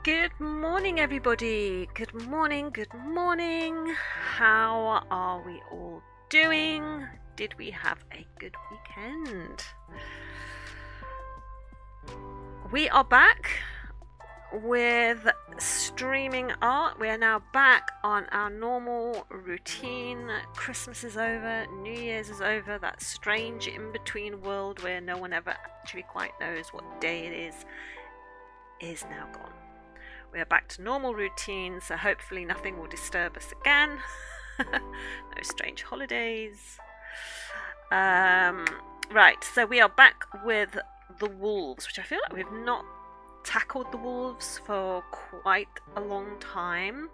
Good morning, everybody. Good morning, good morning. How are we all doing? Did we have a good weekend? We are back with streaming art. We are now back on our normal routine. Christmas is over, New Year's is over, that strange in-between world where no one ever actually quite knows what day it is now gone. We are back to normal routine, so hopefully nothing will disturb us again. No strange holidays. Right, so we are back with the wolves, which I feel like we've not tackled the wolves for quite a long time,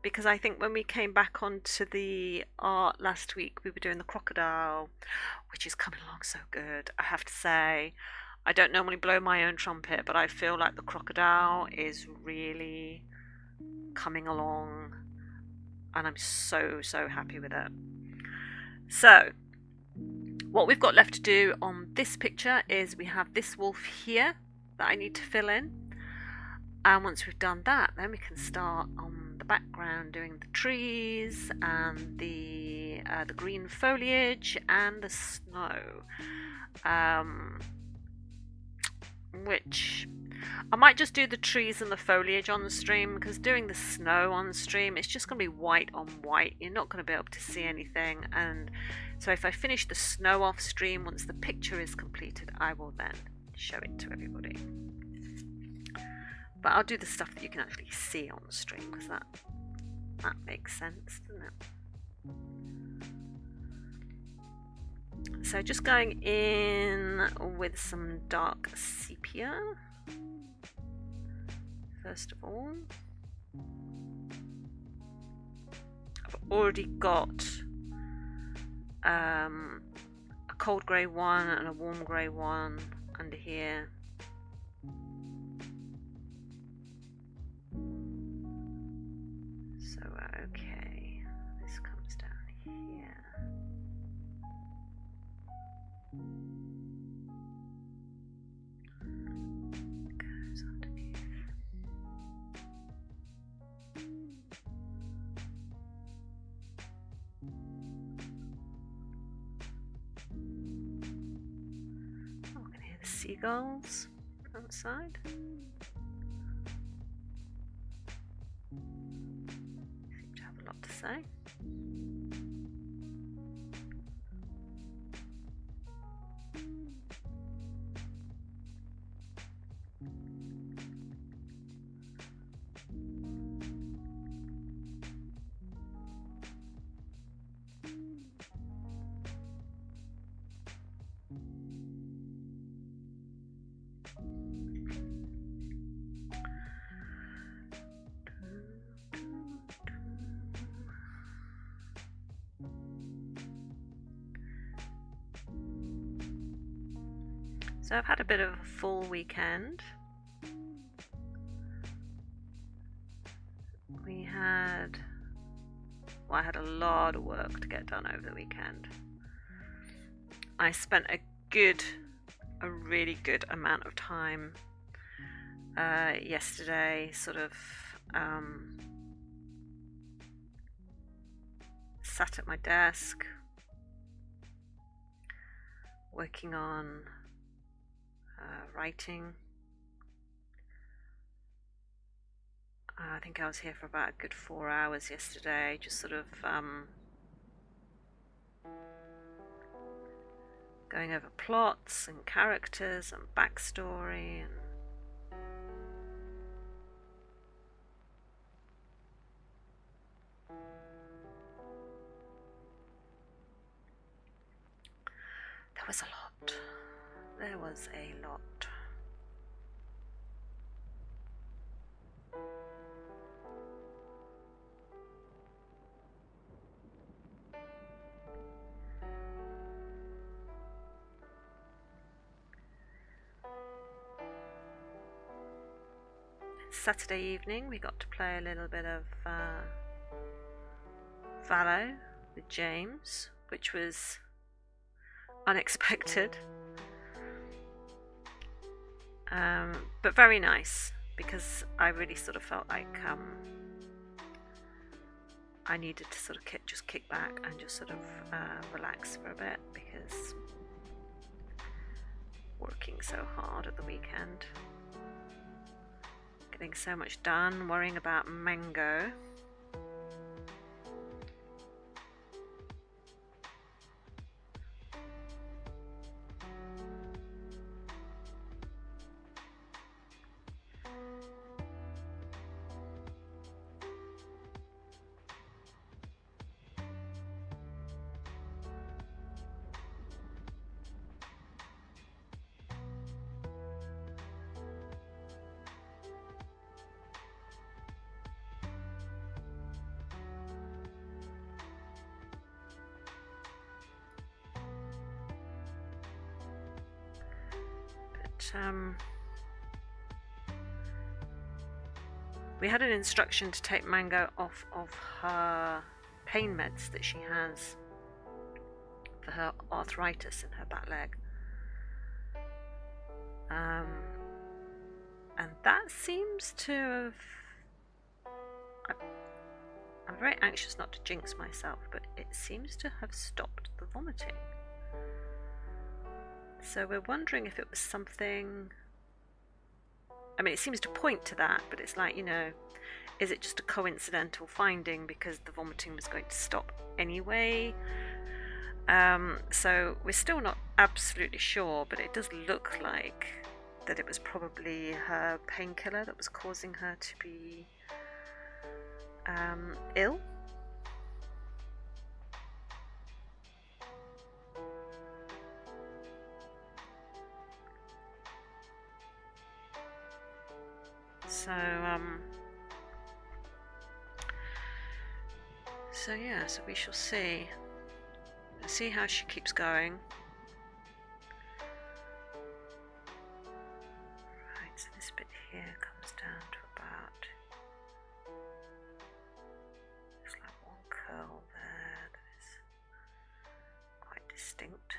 because I think when we came back onto the art last week, we were doing the crocodile, which is coming along so good, I have to say. I don't normally blow my own trumpet, but I feel like the crocodile is really coming along, and I'm so happy with it. So what we've got left to do on this picture is we have this wolf here that I need to fill in, and once we've done that, then we can start on the background doing the trees and the green foliage and the snow, which I might just do the trees and the foliage on the stream, because doing the snow on the stream, it's just going to be white on white. You're not going to be able to see anything, and so if I finish the snow off stream, once the picture is completed, I will then show it to everybody. But I'll do the stuff that you can actually see on the stream, because that makes sense, doesn't it? So just going in with some dark sepia, first of all. I've already got a cold grey one and a warm grey one under here. So okay, this comes down here. Goes underneath. Oh, I can hear the seagulls outside. Seem to have a lot to say. So I've had a bit of a full weekend. I had a lot of work to get done over the weekend. I spent a really good amount of time yesterday sort of sat at my desk working on writing. I think I was here for about a good 4 hours yesterday, just sort of going over plots and characters and backstory, and there was a lot. There was a lot. Saturday evening we got to play a little bit of Fallow with James, which was unexpected, but very nice. because I really sort of felt like I needed to sort of just kick back and just sort of relax for a bit, because working so hard at the weekend, getting so much done, worrying about mango. We had an instruction to take Mango off of her pain meds that she has for her arthritis in her back leg, and that seems to have... I'm very anxious not to jinx myself, but it seems to have stopped the vomiting. So we're wondering if it was something... I mean, it seems to point to that, but it's like, you know, is it just a coincidental finding because the vomiting was going to stop anyway? So we're still not absolutely sure, but it does look like that it was probably her painkiller that was causing her to be ill. So yeah, so we shall see. Let's see how she keeps going. Right, so this bit here comes down to about... There's like one curl there that is quite distinct.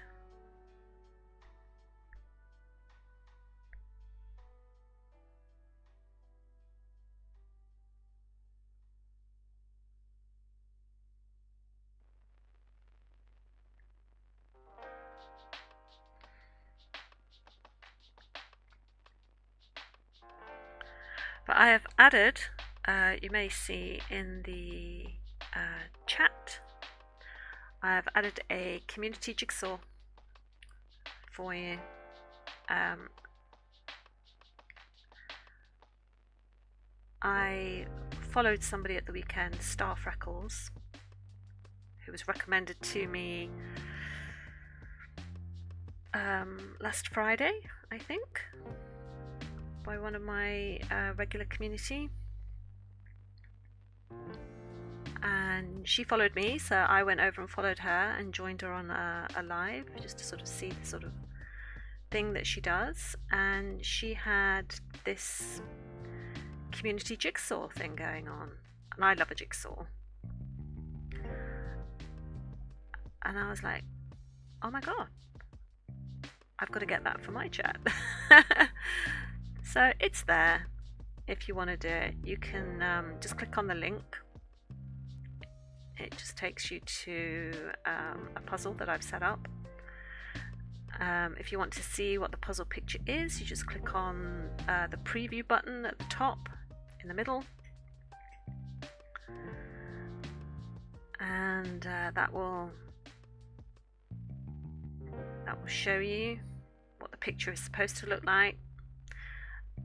But I have added, you may see in the chat, I have added a community jigsaw for you. I followed somebody at the weekend, Star Freckles, who was recommended to me last Friday, I think, by one of my regular community, and she followed me, so I went over and followed her and joined her on a live just to sort of see the sort of thing that she does. And she had this community jigsaw thing going on, and I love a jigsaw, and I was like, oh my god, I've got to get that for my chat. So it's there. If you want to do it, you can just click on the link. It just takes you to a puzzle that I've set up. If you want to see what the puzzle picture is, you just click on the preview button at the top in the middle, and that will show you what the picture is supposed to look like.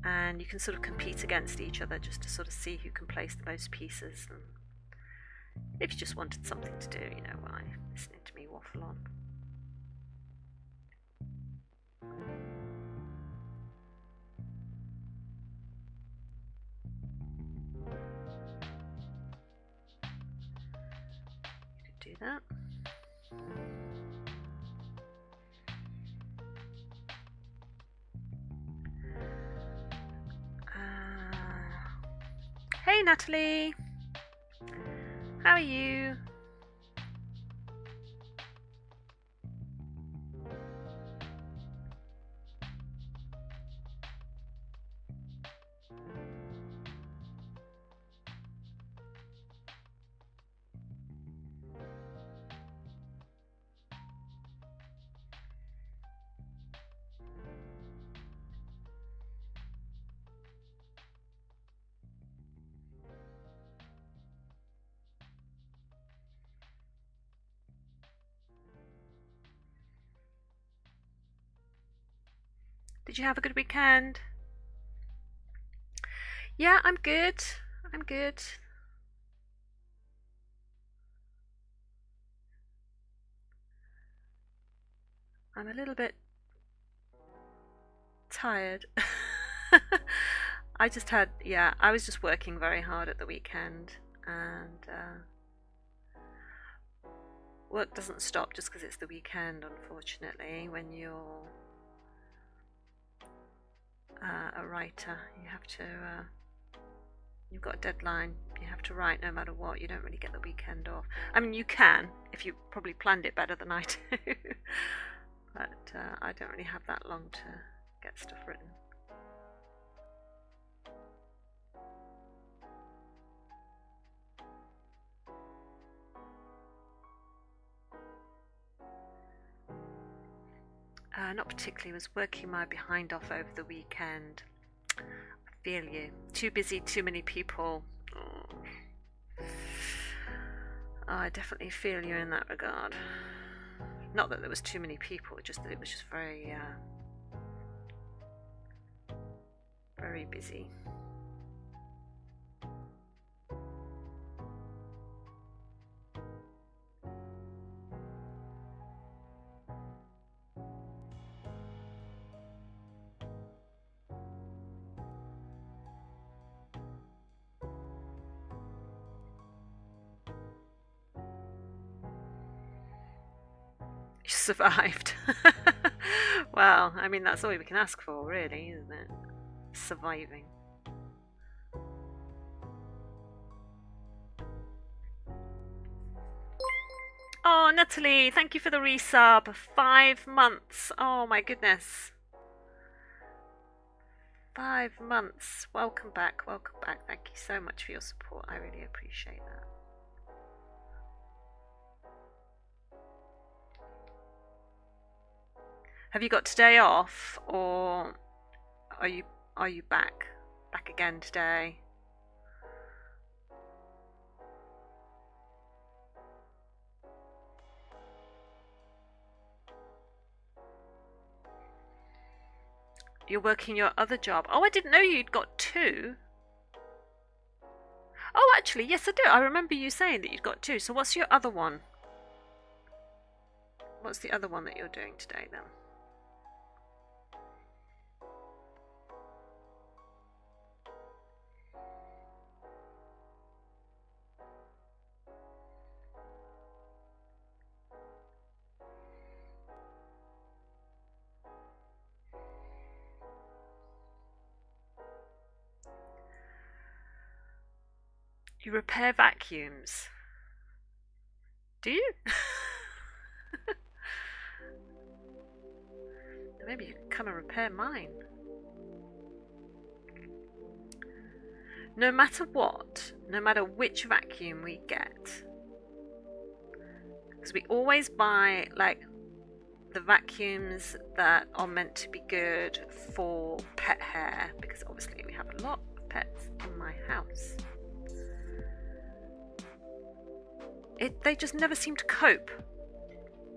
And you can sort of compete against each other just to sort of see who can place the most pieces. And if you just wanted something to do, you know, while listening to me waffle on. You could do that. Hey Natalie, how are you? Did you have a good weekend? Yeah, I'm good. I'm good. I'm a little bit tired. I was just working very hard at the weekend, and work doesn't stop just because it's the weekend, unfortunately. When you're a writer, you've got a deadline, you have to write no matter what. You don't really get the weekend off. I mean, you can, if you probably planned it better than I do. But I don't really have that long to get stuff written. Not particularly. Was working my behind off over the weekend. I feel you. Too busy, too many people. Oh, I definitely feel you in that regard. Not that there was too many people, just that it was just very, very busy. You survived. Well, I mean, that's all we can ask for, really, isn't it? Surviving. Oh, Natalie, thank you for the resub. 5 months. Oh my goodness. 5 months. Welcome back. Welcome back. Thank you so much for your support. I really appreciate that. Have you got today off, or are you back again today? You're working your other job. Oh, I didn't know you'd got 2. Oh, actually, yes, I do. I remember you saying that you'd got 2. So what's your other one? What's the other one that you're doing today, then? You repair vacuums. Do you? Maybe you can come and repair mine. No matter what, no matter which vacuum we get, because we always buy like the vacuums that are meant to be good for pet hair, because obviously we have a lot of pets in my house. They just never seem to cope.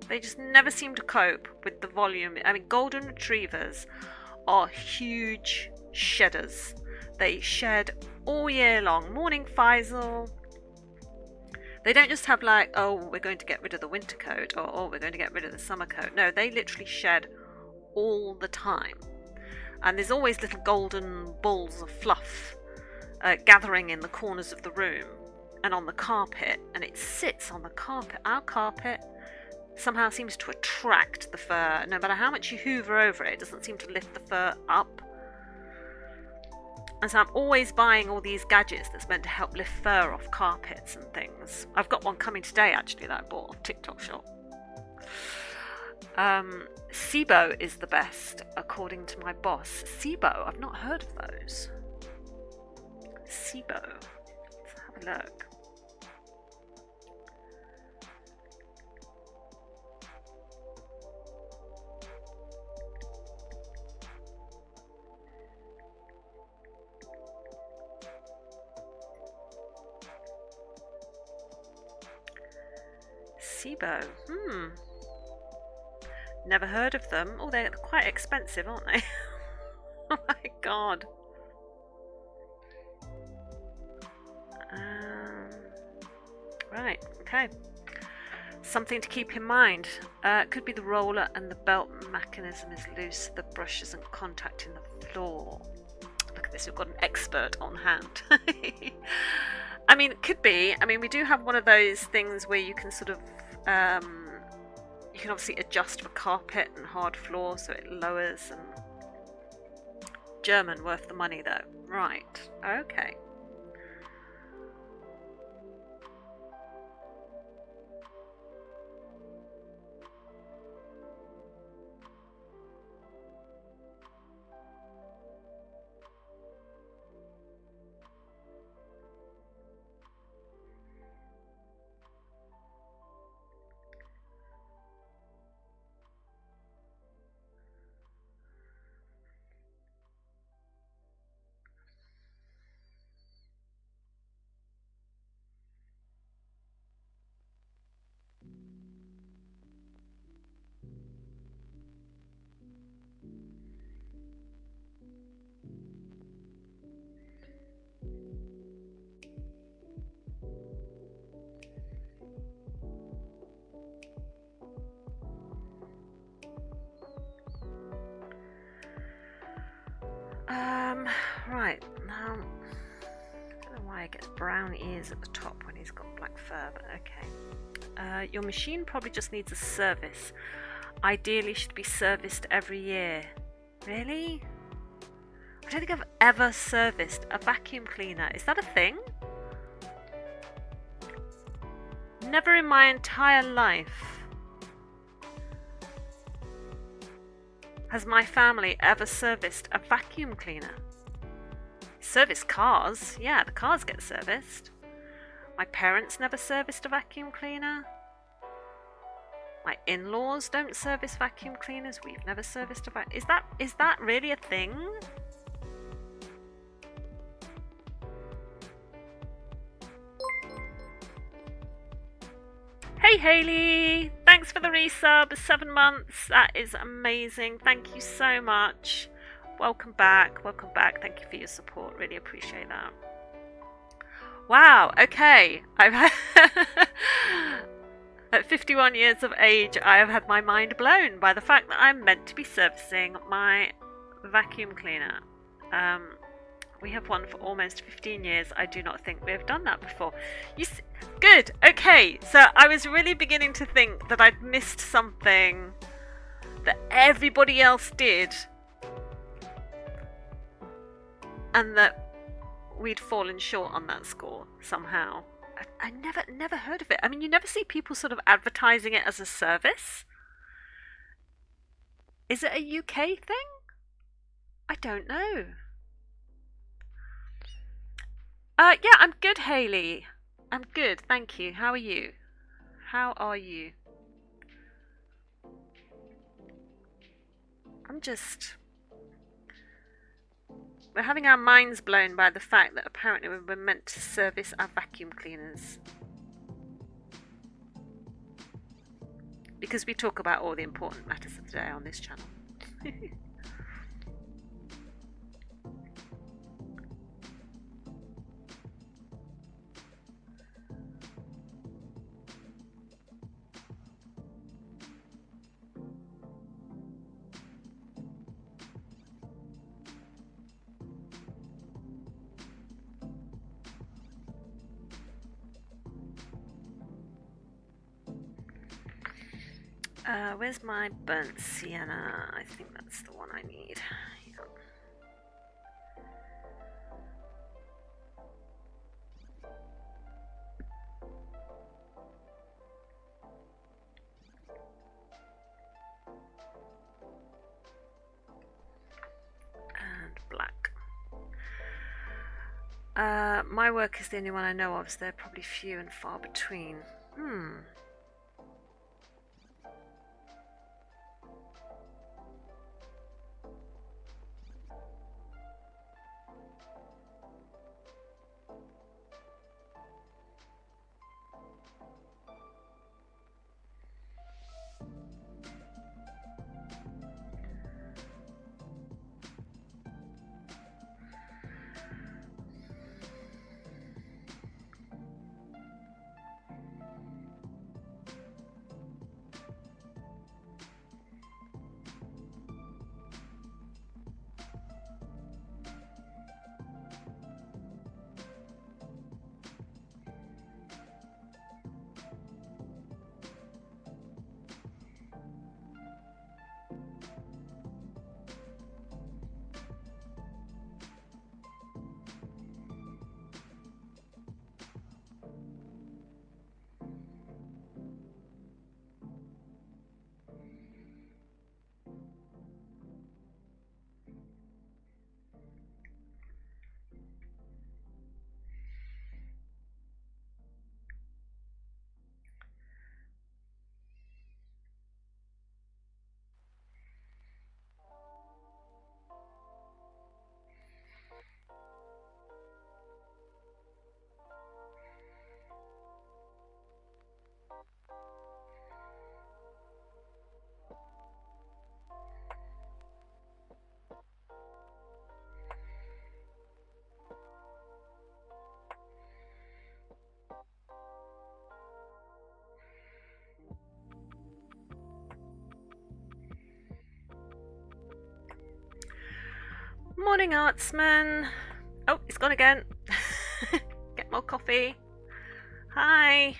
They just never seem to cope with the volume. I mean, golden retrievers are huge shedders. They shed all year long. Morning, Faisal. They don't just have like, oh, we're going to get rid of the winter coat, or oh, we're going to get rid of the summer coat. No, they literally shed all the time. And there's always little golden balls of fluff gathering in the corners of the room and on the carpet, and it sits on the carpet. Our carpet somehow seems to attract the fur. No matter how much you hoover over it, it doesn't seem to lift the fur up. And so I'm always buying all these gadgets that's meant to help lift fur off carpets and things. I've got one coming today, actually, that I bought off TikTok Shop. SIBO is the best, according to my boss. SIBO, I've not heard of those. SIBO. Let's have a look. SIBO. Never heard of them. Oh, they're quite expensive, aren't they? Oh my god. Right, okay. Something to keep in mind. Could be the roller and the belt mechanism is loose. The brush isn't contacting the floor. Look at this, we've got an expert on hand. I mean, it could be. I mean, we do have one of those things where you can sort of, you can obviously adjust for carpet and hard floor so it lowers. And German, worth the money though. Right, okay. Right, now, I don't know why he gets brown ears at the top when he's got black fur, but okay. Your machine probably just needs a service. Ideally should be serviced every year. Really? I don't think I've ever serviced a vacuum cleaner. Is that a thing? Never in my entire life has my family ever serviced a vacuum cleaner. Service cars. Yeah, the cars get serviced. My parents never serviced a vacuum cleaner. My in-laws don't service vacuum cleaners. We've never serviced a vacuum. Is that really a thing? Hey Hayley, thanks for the resub, 7 months. That is amazing. Thank you so much. Welcome back. Thank you for your support. Really appreciate that. Wow. Okay. At 51 years of age, I have had my mind blown by the fact that I'm meant to be servicing my vacuum cleaner. We have one for almost 15 years. I do not think we have done that before. Good. Okay. So I was really beginning to think that I'd missed something that everybody else did, and that we'd fallen short on that score somehow. I never heard of it. I mean, you never see people sort of advertising it as a service. Is it a UK thing? I don't know. Yeah, I'm good, Hayley. I'm good, thank you. How are you? We're having our minds blown by the fact that apparently we were meant to service our vacuum cleaners. Because we talk about all the important matters of the day on this channel. Where's my burnt sienna? I think that's the one I need. Yeah. And black. My work is the only one I know of, so they're probably few and far between. Morning, Artsman. Oh, it's gone again. Get more coffee. Hi.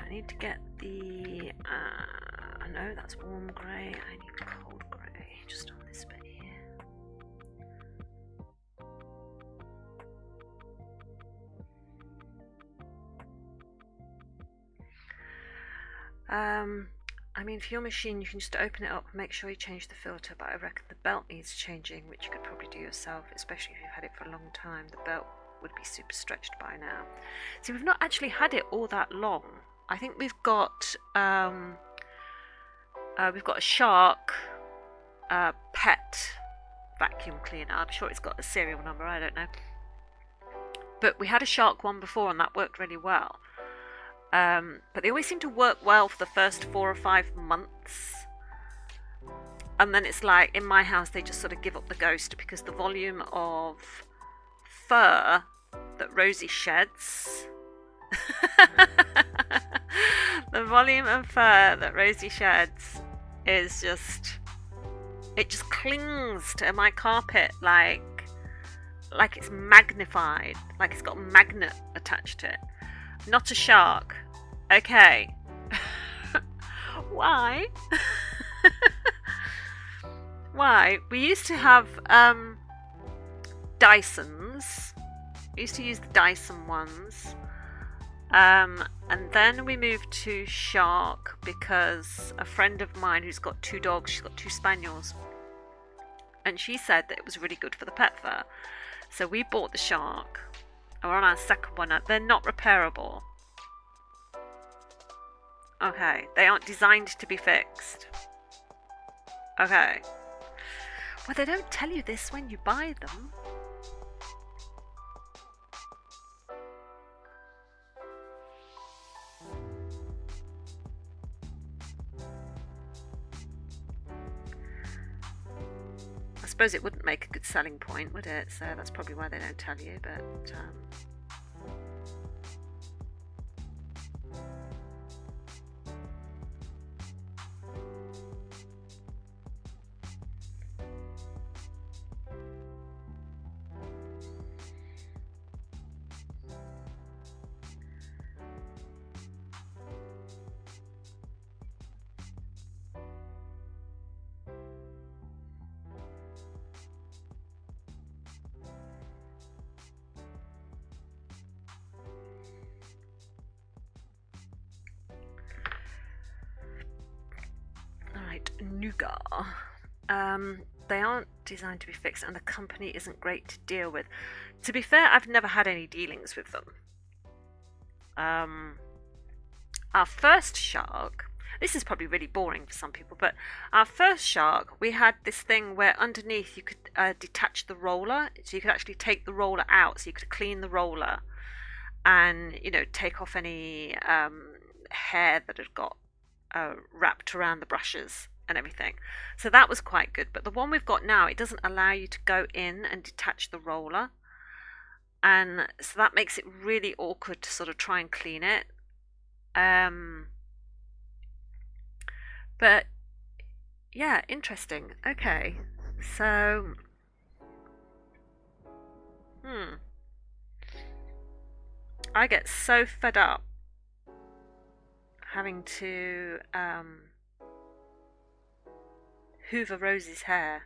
I need to get the, no, that's warm grey. I need cold grey, just on this bit here. I mean, for your machine, you can just open it up and make sure you change the filter, but I reckon the belt needs changing, which you could probably do yourself, especially if you've had it for a long time. The belt would be super stretched by now. See, we've not actually had it all that long. I think we've got a Shark pet vacuum cleaner. I'm sure it's got a serial number, I don't know. But we had a Shark one before and that worked really well. But they always seem to work well for the first 4 or 5 months. And then it's like, in my house, they just sort of give up the ghost because the volume of fur that Rosie sheds... the volume of fur that Rosie sheds is just... it just clings to my carpet like it's magnified, like it's got a magnet attached to it. Not a shark. Okay. Why? Why? We used to have Dysons. We used to use the Dyson ones. And then we moved to Shark because a friend of mine who's got 2 dogs, she's got 2 spaniels, and she said that it was really good for the pet fur. So we bought the Shark. We're on our second one now. They're not repairable. Okay, they aren't designed to be fixed. Okay. Well, they don't tell you this when you buy them. I suppose it wouldn't make a good selling point, would it? So that's probably why they don't tell you, but... Nougat. They aren't designed to be fixed and the company isn't great to deal with. To be fair, I've never had any dealings with them. Our first Shark, this is probably really boring for some people, but our first Shark, we had this thing where underneath you could detach the roller, so you could actually take the roller out, so you could clean the roller and, you know, take off any hair that had got wrapped around the brushes and everything. So that was quite good. But the one we've got now, it doesn't allow you to go in and detach the roller, and so that makes it really awkward to sort of try and clean it. But Yeah, interesting. Okay. So, hmm. I get so fed up having to hoover Rosie's hair.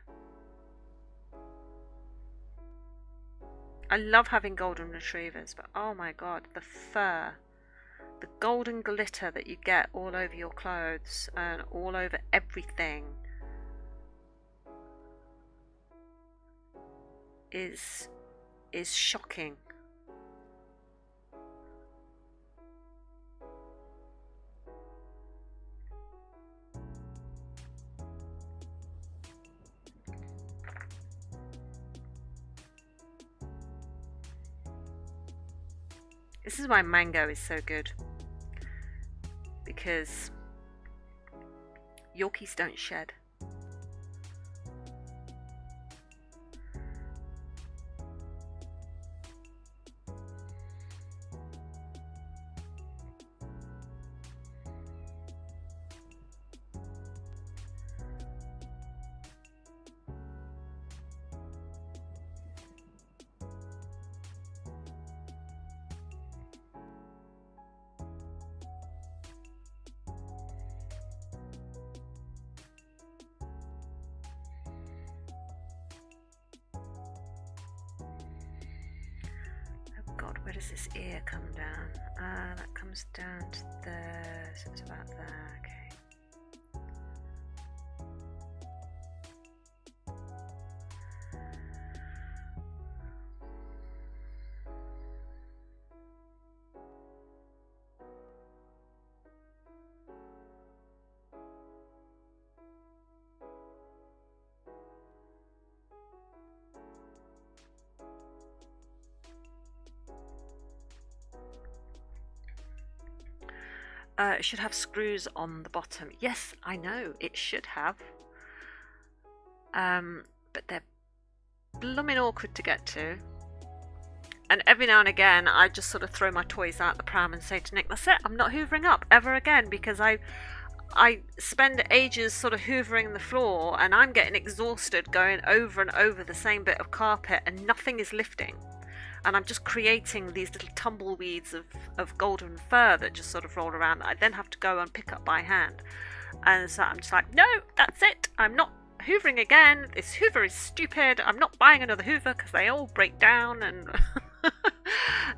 I love having golden retrievers, but oh my god, the fur, the golden glitter that you get all over your clothes and all over everything is shocking. This is why mango is so good, because Yorkies don't shed. God, where does this ear come down? That comes down to there, so it's about there, okay. It should have screws on the bottom. Yes, I know, it should have. But they're blooming awkward to get to. And every now and again, I just sort of throw my toys out the pram and say to Nick, that's it, I'm not hoovering up ever again, because I spend ages sort of hoovering the floor and I'm getting exhausted going over and over the same bit of carpet and nothing is lifting. And I'm just creating these little tumbleweeds of golden fur that just sort of roll around that I then have to go and pick up by hand. And so I'm just like, no, that's it. I'm not hoovering again. This hoover is stupid. I'm not buying another hoover because they all break down. And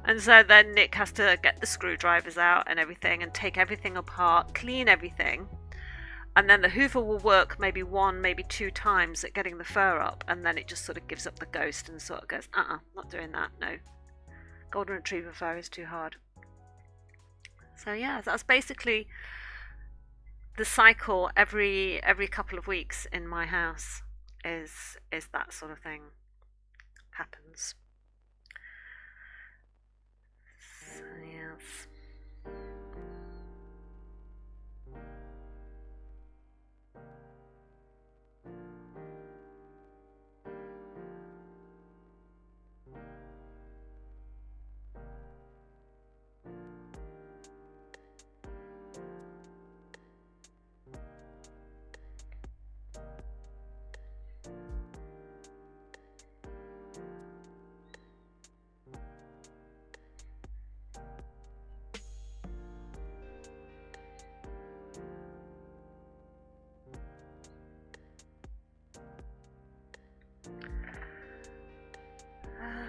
and so then Nick has to get the screwdrivers out and everything and take everything apart, clean everything. And then the hoover will work maybe one, maybe two times at getting the fur up, and then it just sort of gives up the ghost and sort of goes, not doing that, no. Golden retriever fur is too hard. So yeah, that's basically the cycle every couple of weeks in my house is that sort of thing happens. So yes.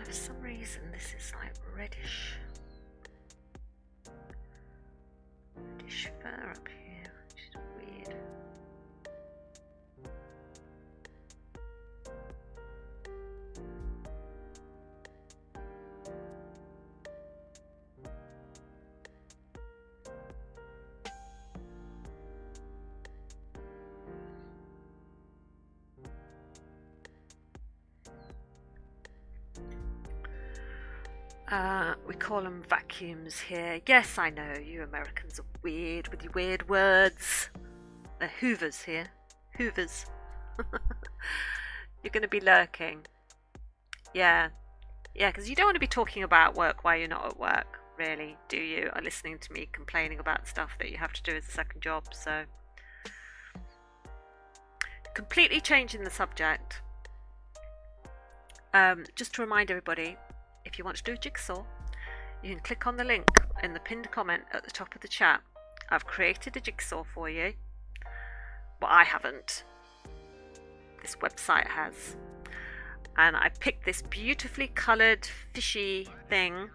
For some reason this is like reddish fur up here, which is weird. We call them vacuums here. Yes, I know, you Americans are weird with your weird words. They're hoovers here. Hoovers. You're going to be lurking. Yeah. Yeah, because you don't want to be talking about work while you're not at work, really, do you? Or listening to me complaining about stuff that you have to do as a second job, so... completely changing the subject. Just to remind everybody, if you want to do a jigsaw, you can click on the link in the pinned comment at the top of the chat. I've created a jigsaw for you. Well, I haven't. This website has. And I picked this beautifully coloured fishy thing,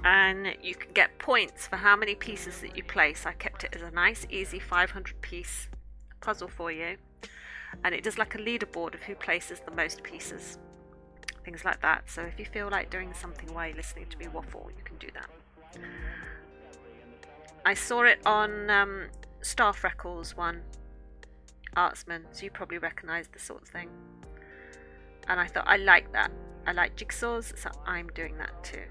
and you can get points for how many pieces that you place. I kept it as a nice easy 500 piece puzzle for you, and it does like a leaderboard of who places the most pieces, things like that. So if you feel like doing something while you're listening to me waffle, you can do that. I saw it on Star Freckles one, Artsman, so you probably recognise the sort of thing. And I thought, I like that. I like jigsaws, so I'm doing that too.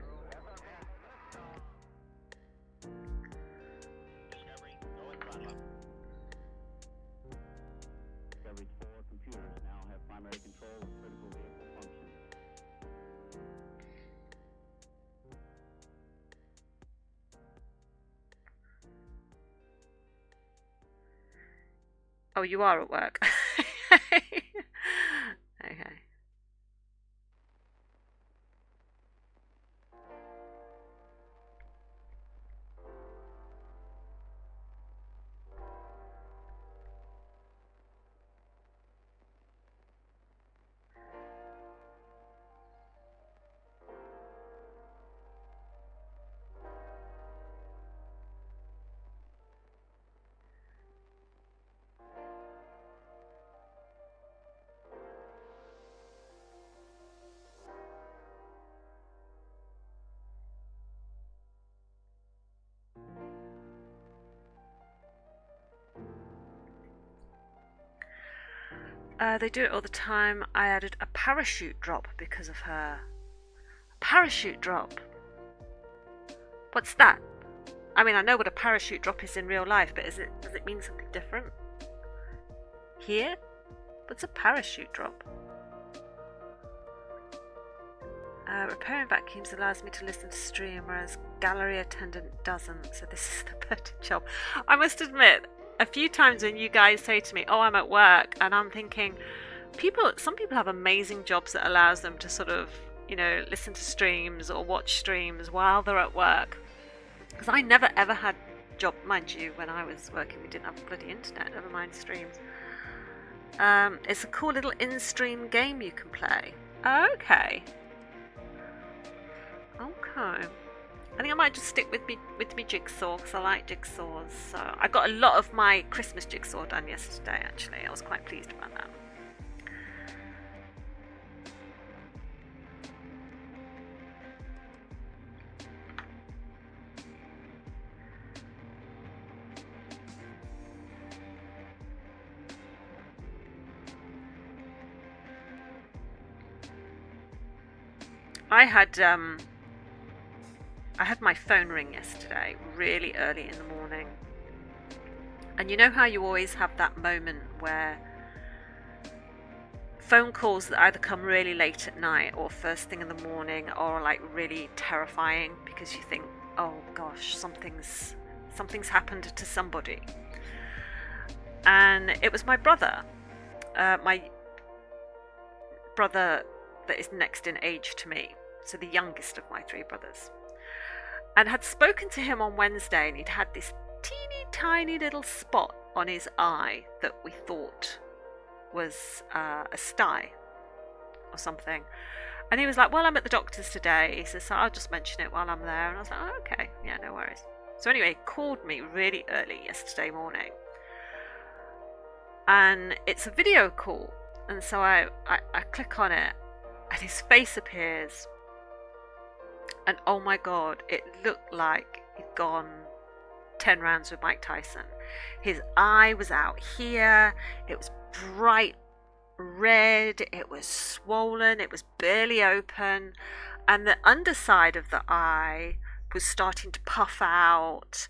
Oh, you are at work. Okay. They do it all the time. I added a parachute drop because of her. A parachute drop? What's that? I mean, I know what a parachute drop is in real life, but does it mean something different? Here? What's a parachute drop? Repairing vacuums allows me to listen to stream, whereas gallery attendant doesn't, so this is the perfect job. I must admit, a few times when you guys say to me, oh, I'm at work, and I'm thinking, some people have amazing jobs that allows them to sort of, listen to streams or watch streams while they're at work. Because I never ever had job, mind you, when I was working we didn't have bloody internet, never mind streams. It's a cool little in-stream game you can play. Okay. I think I might just stick with me jigsaw because I like jigsaws. So I got a lot of my Christmas jigsaw done yesterday. Actually, I was quite pleased about that. I had my phone ring yesterday, really early in the morning. And you know how you always have that moment where phone calls that either come really late at night or first thing in the morning are like really terrifying because you think, oh gosh, something's happened to somebody. And it was my brother that is next in age to me, so the youngest of my three brothers. And had spoken to him on Wednesday, and he'd had this teeny tiny little spot on his eye that we thought was a sty or something. And he was like, well, I'm at the doctor's today. He says, so I'll just mention it while I'm there. And I was like, oh, okay, yeah, no worries. So anyway, he called me really early yesterday morning. And it's a video call. And so I click on it, and his face appears. And oh my god, it looked like he'd gone 10 rounds with Mike Tyson. His eye was out here, it was bright red, it was swollen, it was barely open, and the underside of the eye was starting to puff out,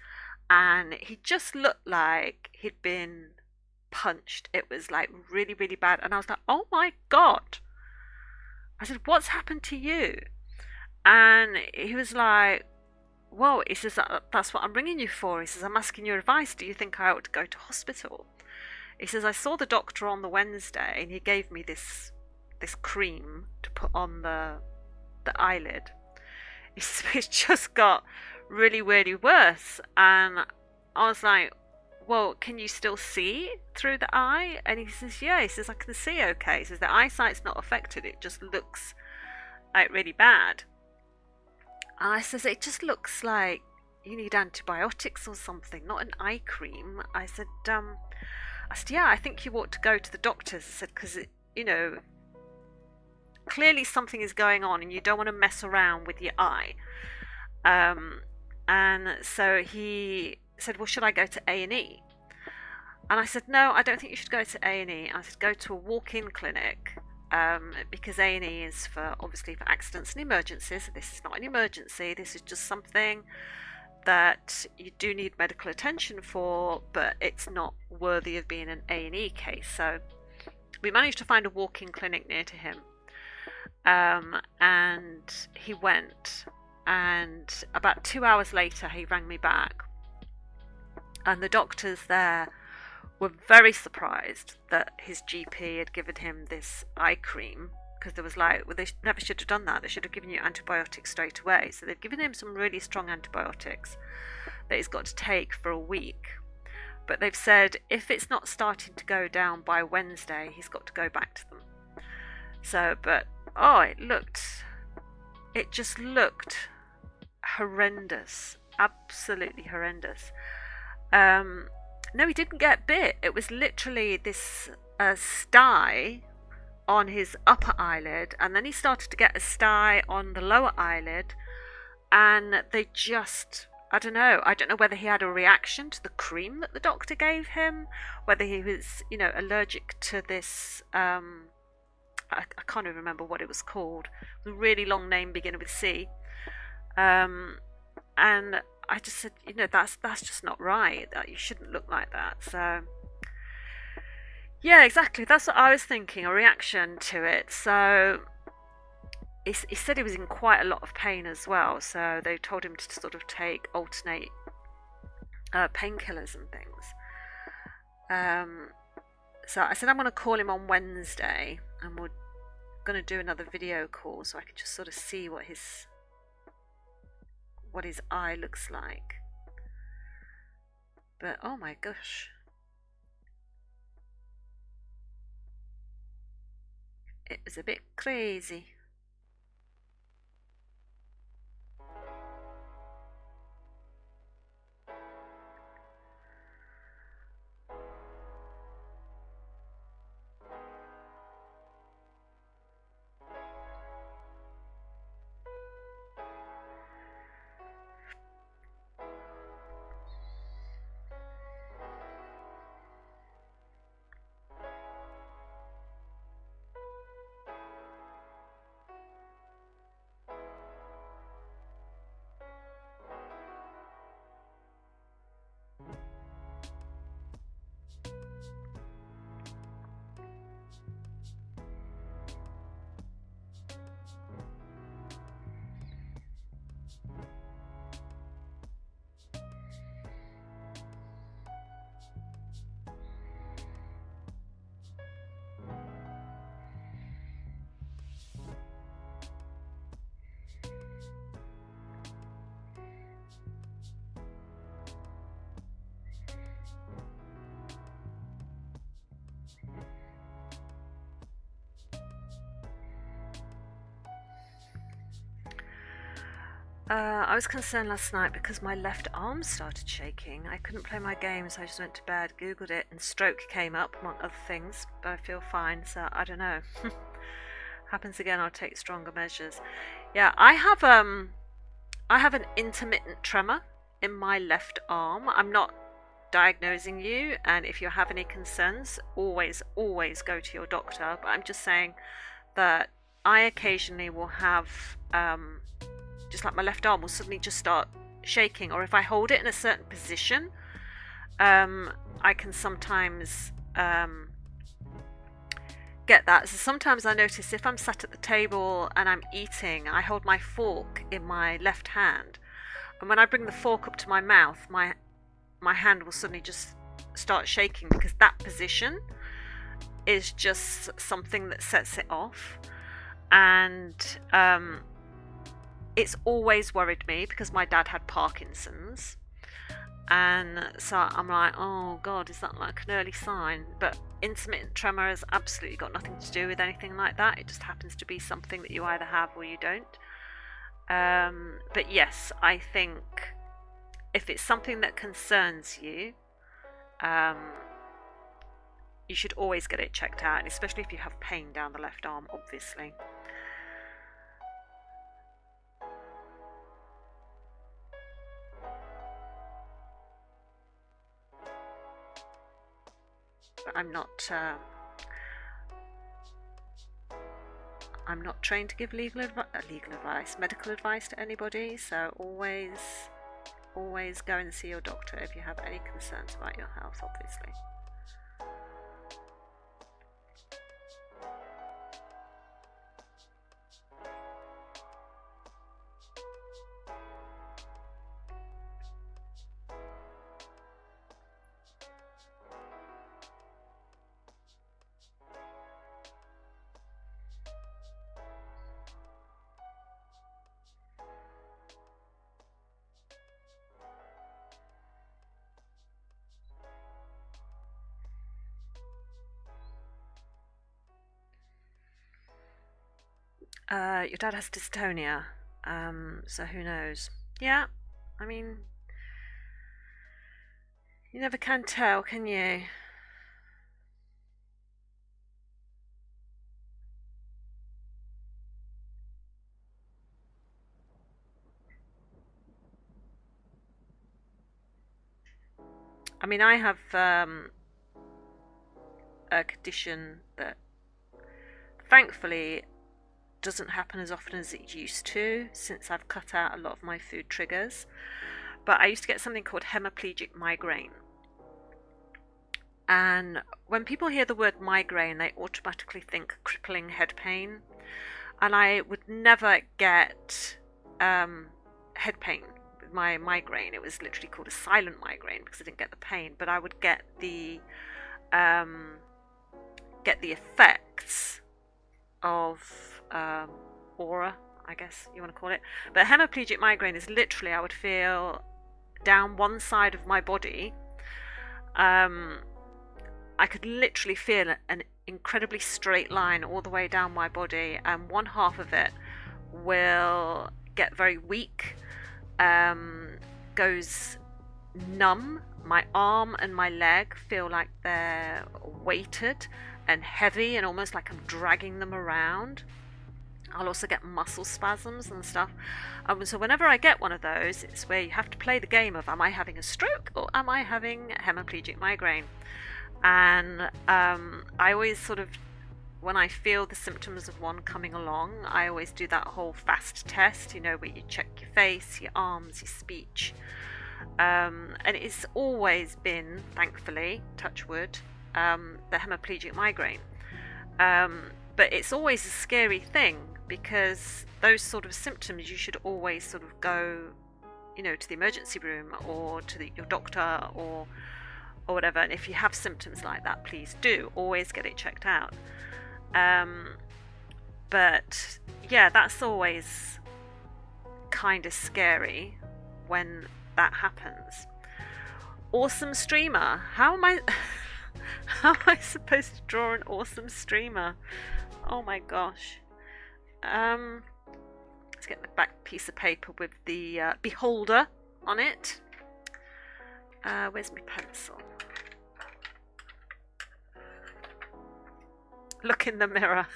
and he just looked like he'd been punched. It was like really, really bad. And I was like, oh my god. I said, what's happened to you? And he was like, whoa, he says, that's what I'm ringing you for. He says, I'm asking your advice. Do you think I ought to go to hospital? He says, I saw the doctor on the Wednesday and he gave me this cream to put on the eyelid. He says, it's just got really, really worse. And I was like, well, can you still see through the eye? And he says, yeah. He says, I can see okay. He says, the eyesight's not affected. It just looks like really bad. And I says, it just looks like you need antibiotics or something, not an eye cream. I said, yeah, I think you ought to go to the doctors. I said, because, clearly something is going on and you don't want to mess around with your eye. And so he said, well, should I go to A&E? And I said, no, I don't think you should go to A&E. I said, go to a walk-in clinic, because A&E is obviously for accidents and emergencies. This is not an emergency. This is just something that you do need medical attention for, but it's not worthy of being an A&E case. So we managed to find a walk-in clinic near to him, and he went, and about 2 hours later he rang me back, and the doctors there were very surprised that his GP had given him this eye cream, because there was well, they never should have done that. They should have given you antibiotics straight away. So they've given him some really strong antibiotics that he's got to take for a week. But they've said if it's not starting to go down by Wednesday, he's got to go back to them. So, but, it just looked horrendous. Absolutely horrendous. No, he didn't get bit. It was literally this sty on his upper eyelid, and then he started to get a sty on the lower eyelid, and they just, I don't know whether he had a reaction to the cream that the doctor gave him, whether he was, allergic to this, I can't even remember what it was called, a really long name beginning with C, and I just said, that's just not right. That you shouldn't look like that. So, yeah, exactly. That's what I was thinking, a reaction to it. So, he said he was in quite a lot of pain as well. So they told him to sort of alternate painkillers and things. So I said I'm going to call him on Wednesday, and we're going to do another video call so I can just sort of see what his eye looks like. But oh my gosh, it was a bit crazy. I was concerned last night because my left arm started shaking. I couldn't play my game, so I just went to bed, googled it, and stroke came up among other things, but I feel fine, so I don't know. Happens again, I'll take stronger measures. Yeah, I have an intermittent tremor in my left arm. I'm not diagnosing you, and if you have any concerns, always go to your doctor, but I'm just saying that I occasionally will have just like my left arm will suddenly just start shaking, or if I hold it in a certain position, I can sometimes get that. So sometimes I notice if I'm sat at the table and I'm eating, I hold my fork in my left hand, and when I bring the fork up to my mouth, my hand will suddenly just start shaking, because that position is just something that sets it off. And it's always worried me because my dad had Parkinson's, and so I'm like, oh god, is that like an early sign? But intermittent tremor has absolutely got nothing to do with anything like that. It just happens to be something that you either have or you don't. But yes, I think if it's something that concerns you, you should always get it checked out, and especially if you have pain down the left arm, obviously. But I'm not trained to give medical advice to anybody, so always go and see your doctor if you have any concerns about your health, obviously. Your dad has dystonia, so who knows? Yeah, I mean, you never can tell, can you? I mean, I have a condition that thankfully doesn't happen as often as it used to since I've cut out a lot of my food triggers. But I used to get something called hemiplegic migraine. And when people hear the word migraine, they automatically think crippling head pain. And I would never get head pain with my migraine. It was literally called a silent migraine because I didn't get the pain, but I would get the effects of aura, I guess you want to call it. But hemiplegic migraine is literally, I would feel down one side of my body. I could literally feel an incredibly straight line all the way down my body, and one half of it will get very weak, goes numb. My arm and my leg feel like they're weighted and heavy and almost like I'm dragging them around. I'll also get muscle spasms and stuff. So whenever I get one of those, it's where you have to play the game of, am I having a stroke or am I having hemiplegic migraine? And I always sort of, when I feel the symptoms of one coming along, I always do that whole fast test, where you check your face, your arms, your speech. And it's always been, thankfully, touch wood, the hemiplegic migraine. But it's always a scary thing, because those sort of symptoms, you should always sort of go, to the emergency room or to your doctor or whatever. And if you have symptoms like that, please do always get it checked out. But yeah, that's always kind of scary when that happens. Awesome streamer. How am I supposed to draw an awesome streamer? Oh my gosh. Let's get the back piece of paper with the beholder on it. Where's my pencil? Look in the mirror.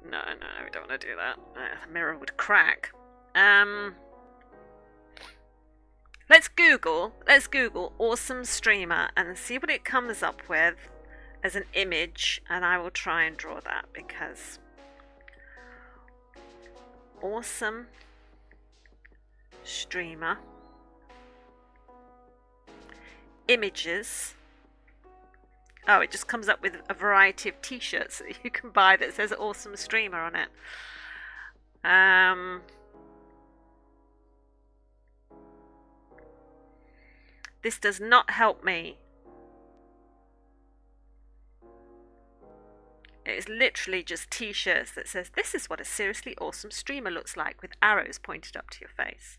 No, we don't want to do that. The mirror would crack. Let's Google awesome streamer and see what it comes up with as an image, and I will try and draw that, because awesome streamer images. Oh, it just comes up with a variety of t-shirts that you can buy that says awesome streamer on it. This does not help me. It is literally just t-shirts that says, "This is what a seriously awesome streamer looks like," with arrows pointed up to your face.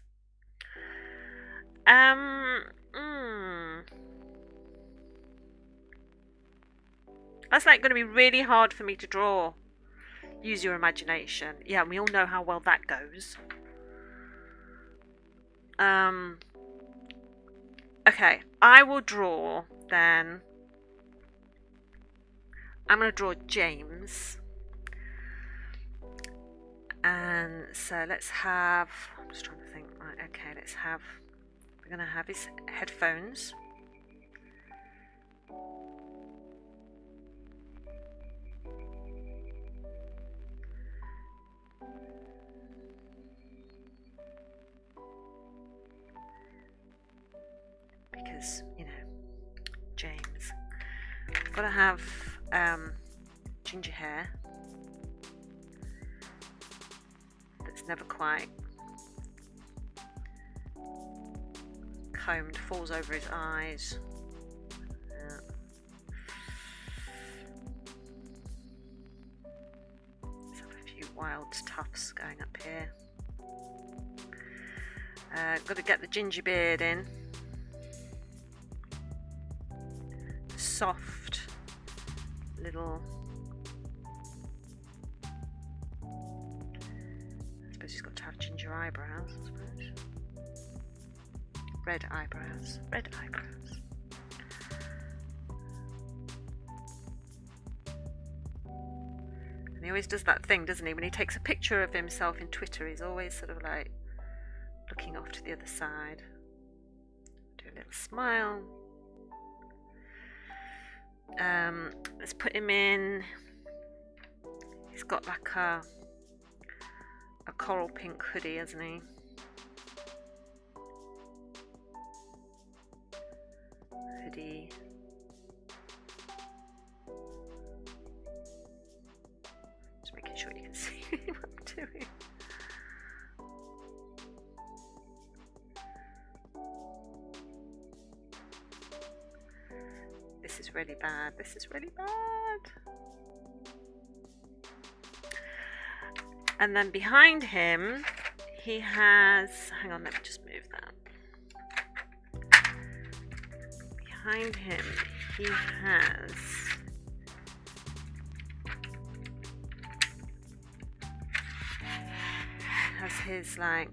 That's like going to be really hard for me to draw. Use your imagination. Yeah, and we all know how well that goes. Okay, I will draw then. I'm going to draw James. And so let's have, I'm just trying to think, right, okay, we're going to have his headphones. Because, you know, James. Got to have ginger hair. That's never quite combed, falls over his eyes. Yeah. Let's have a few wild tufts going up here. Got to get the ginger beard in. Soft little, I suppose he's got to have ginger eyebrows, I suppose. Red eyebrows. And he always does that thing, doesn't he? When he takes a picture of himself in Twitter, he's always sort of like looking off to the other side. Do a little smile. Let's put him in. He's got like a coral pink hoodie, hasn't he? Hoodie. Just making sure you can see what I'm doing. This is really bad. This is really bad. And then behind him, he has... Hang on, let me just move that. Behind him, he has... his, like,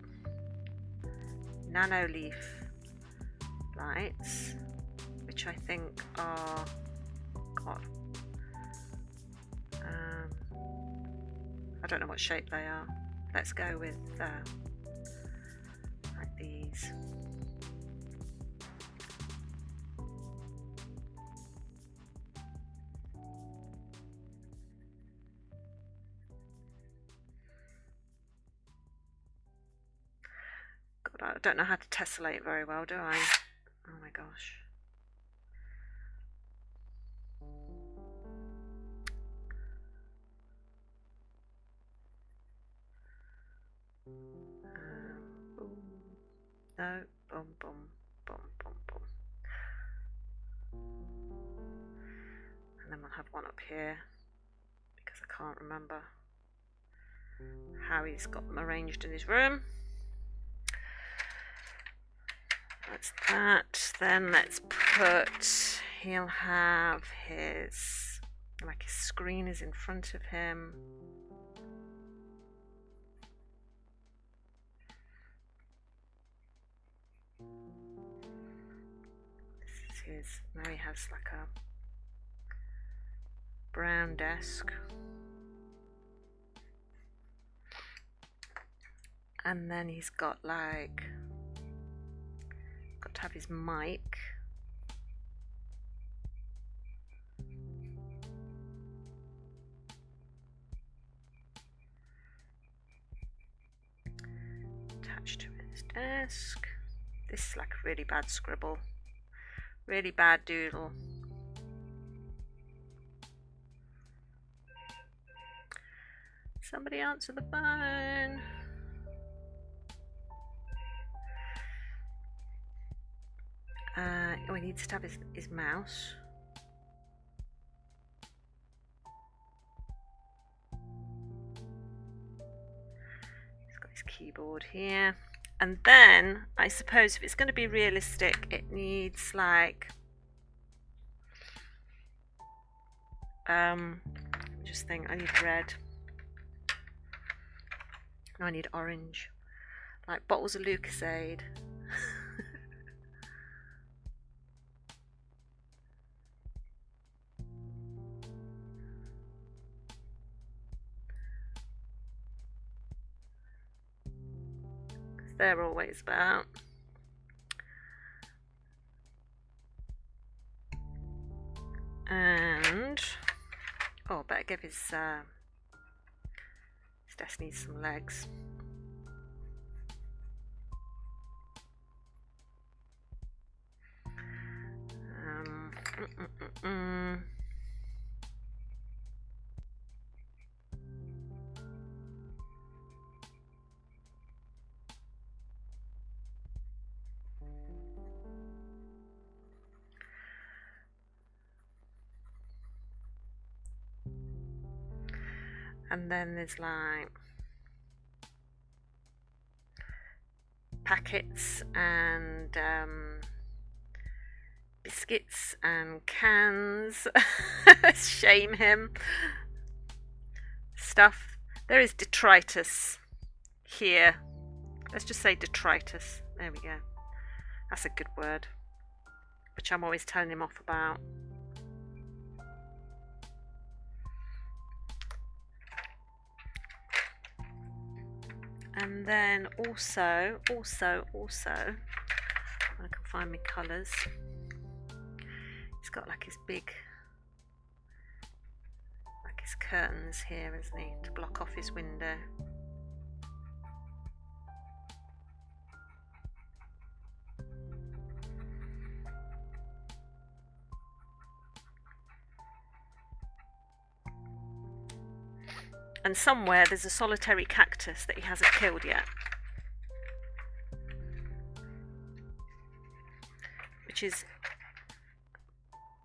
nano leaf lights, which I think are... God. I don't know what shape they are. Let's go with like these. God, I don't know how to tessellate very well, do I? Oh my gosh. No, boom, boom, boom, boom, boom. And then we'll have one up here, because I can't remember how he's got them arranged in his room. That's that. Then let's put, he'll have his, like his screen is in front of him. Now he has like a brown desk, and then he's got like, got to have his mic. Attached to his desk. This is like a really bad scribble. Really bad doodle. Somebody answer the phone. Oh, he needs to have his mouse. He's got his keyboard here. And then, I suppose if it's going to be realistic, it needs like... just think, I need red. No, I need orange. Like bottles of Lucasade. Because they're always about. And oh, I better give his desk needs some legs. And then there's like packets and biscuits and cans. Shame him. Stuff. There is detritus here. Let's just say detritus. There we go. That's a good word, which I'm always telling him off about. And then also, I can find my colours. He's got like his big, like his curtains here, isn't he, to block off his window. And somewhere there's a solitary cactus that he hasn't killed yet, which is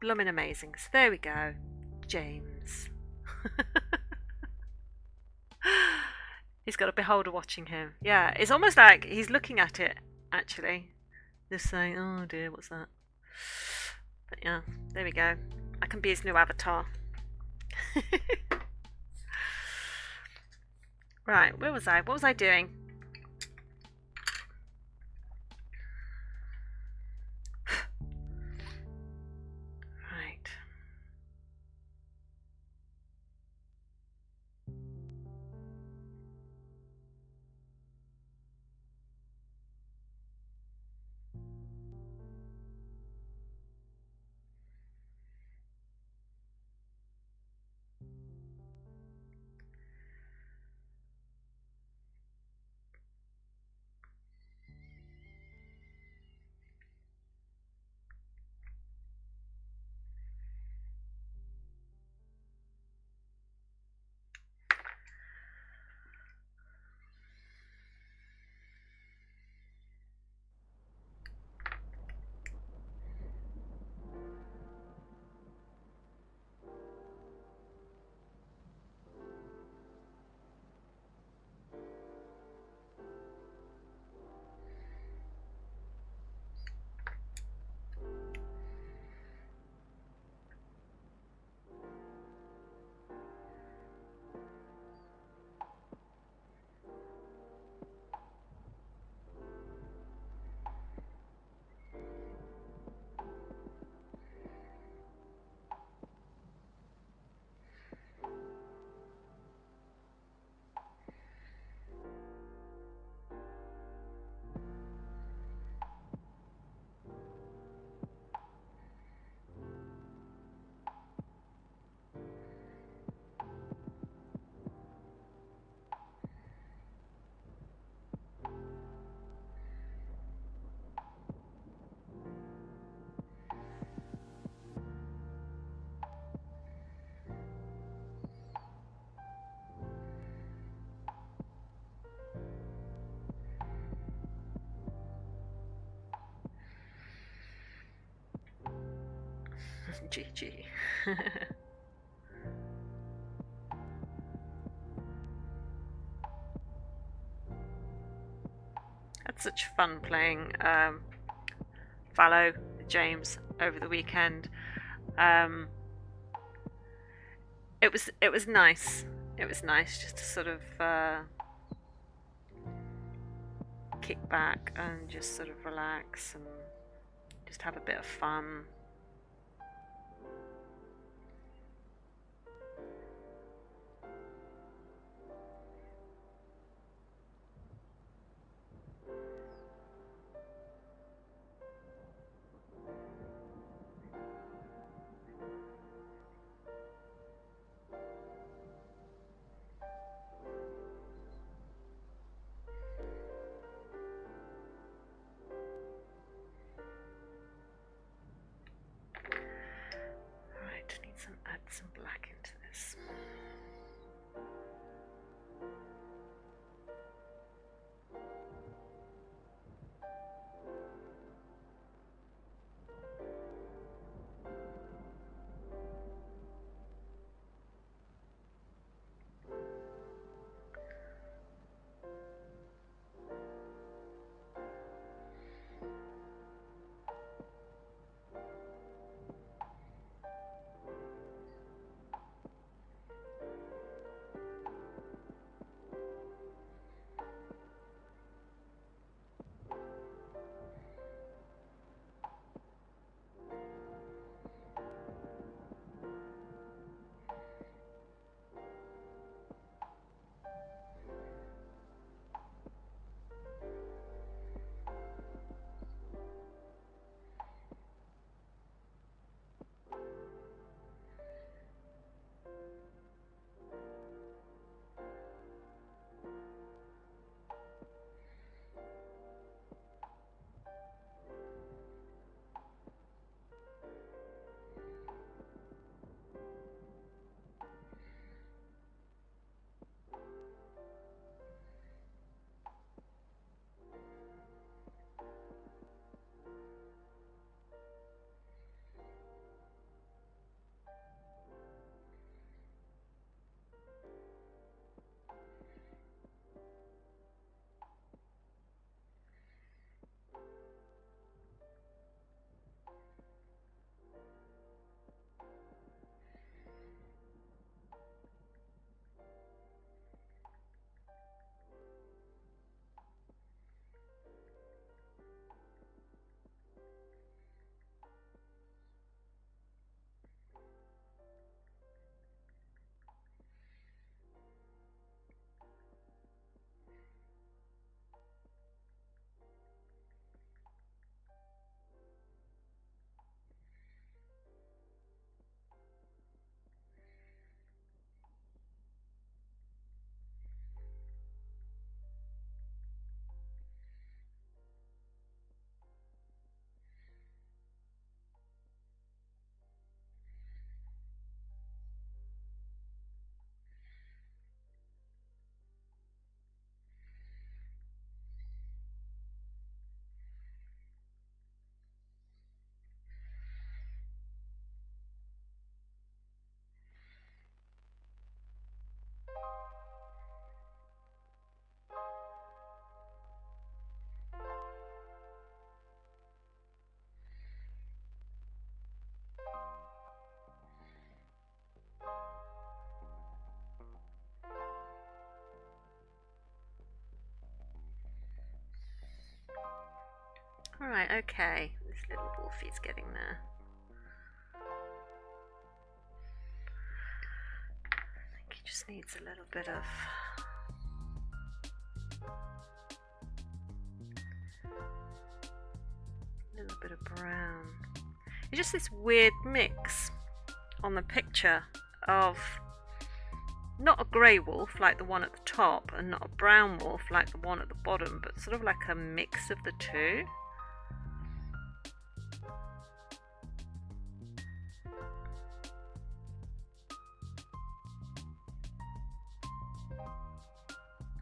blooming amazing. So there we go, James. He's got a beholder watching him. Yeah, it's almost like he's looking at it, actually. Just saying, oh dear, what's that? But yeah, there we go. I can be his new avatar. Right, where was I? What was I doing? Right. GG. Had such fun playing Fallow with James over the weekend. It was nice. It was nice just to sort of kick back and just sort of relax and just have a bit of fun. Add some black into this. Alright, okay. This little wolfie's getting there. I think he just needs a little bit of brown. It's just this weird mix on the picture of not a grey wolf like the one at the top and not a brown wolf like the one at the bottom, but sort of like a mix of the two.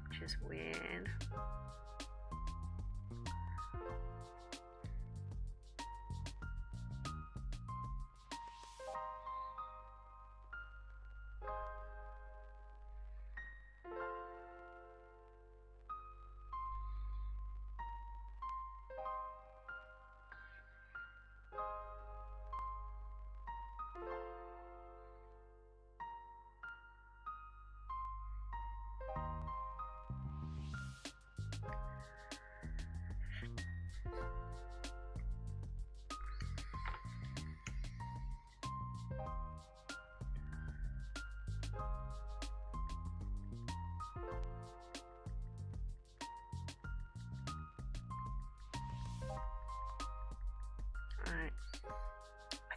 Which is weird.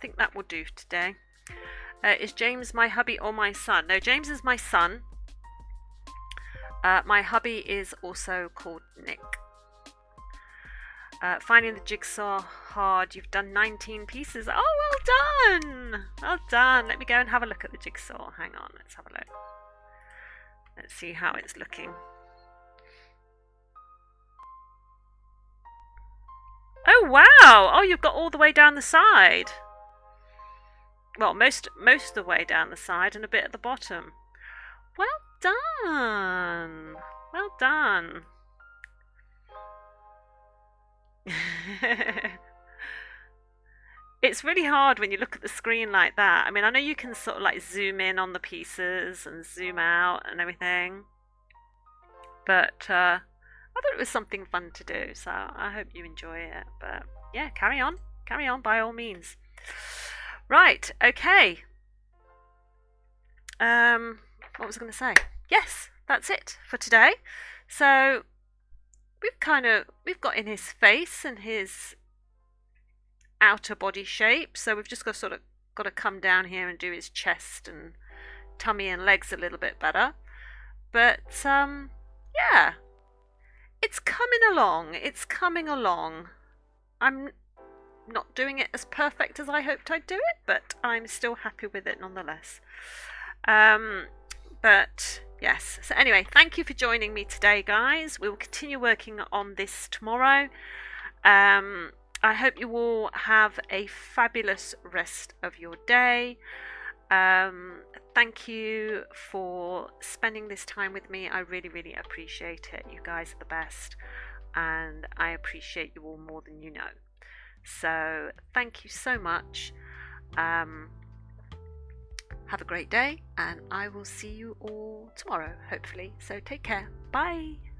think that will do today. Is James my hubby or my son? No, James is my son. My hubby is also called Nick. Finding the jigsaw hard. You've done 19 pieces. Oh, well done. Well done. Let me go and have a look at the jigsaw. Hang on, let's have a look. Let's see how it's looking. Oh, wow. Oh, you've got all the way down the side. Well, most of the way down the side and a bit at the bottom. Well done. Well done. It's really hard when you look at the screen like that. I mean, I know you can sort of like zoom in on the pieces and zoom out and everything, but I thought it was something fun to do, so I hope you enjoy it. But yeah, carry on by all means. Right, okay. What was I going to say? Yes, that's it for today. So we've got in his face and his outer body shape, so we've just got to come down here and do his chest and tummy and legs a little bit better. But yeah, it's coming along. I'm not doing it as perfect as I hoped I'd do it, but I'm still happy with it nonetheless. But yes, so anyway, thank you for joining me today, guys. We will continue working on this tomorrow. I hope you all have a fabulous rest of your day. Thank you for spending this time with me. I really, really appreciate it. You guys are the best, and I appreciate you all more than you know. So thank you so much. Have a great day, and I will see you all tomorrow, hopefully. So take care. Bye.